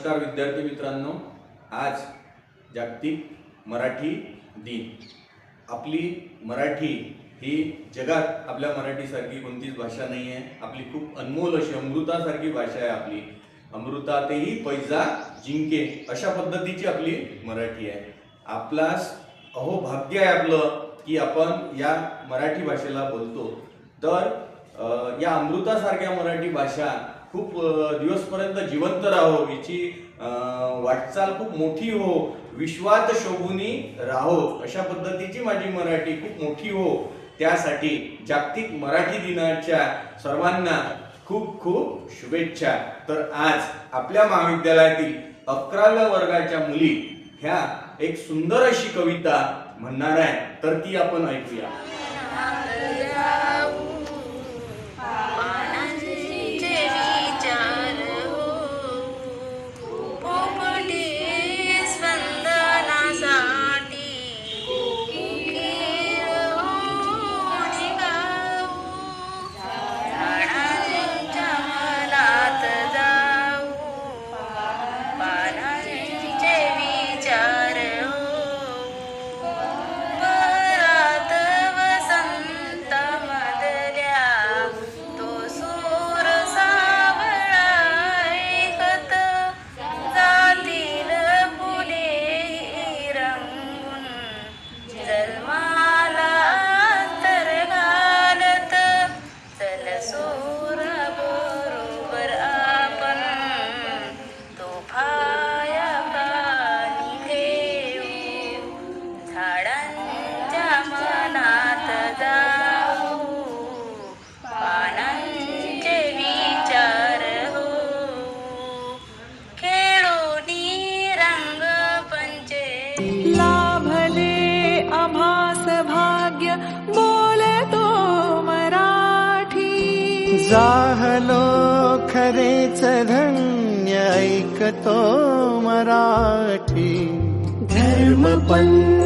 नमस्कार विद्यार्थी मित्रांनो, आज जागतिक मराठी दिन। आपली मराठी ही जगात आपल्या मराठीसारखी कोणतीच भाषा नाही आहे। आपली खूप अनमोल अशी अमृतासारखी भाषा आहे। आपली अमृतातेही पैजा जिंके अशा पद्धतीची आपली मराठी आहे। आपलास अहो भाग्य आहे आपलं की आपण या मराठी भाषेला बोलतो। तर या अमृतासारख्या मराठी भाषा खूप दिवसपर्यंत जिवंत राहो, याची वाटचाल खूप मोठी हो, विश्वात शोभूनी राहो अशा पद्धतीची माझी मराठी खूप मोठी हो, त्यासाठी जागतिक मराठी दिनाच्या सर्वांना खूप खूप शुभेच्छा। तर आज आपल्या महाविद्यालयातील 11व्या वर्गाच्या मुली ह्या एक सुंदर अशी कविता म्हणणार आहे, तर ती आपण ऐकूया। लाभले आभास भाग्य बोलतो मराठी, जाहलो खरेच धन्य ऐकतो मराठी। धर्म पंथ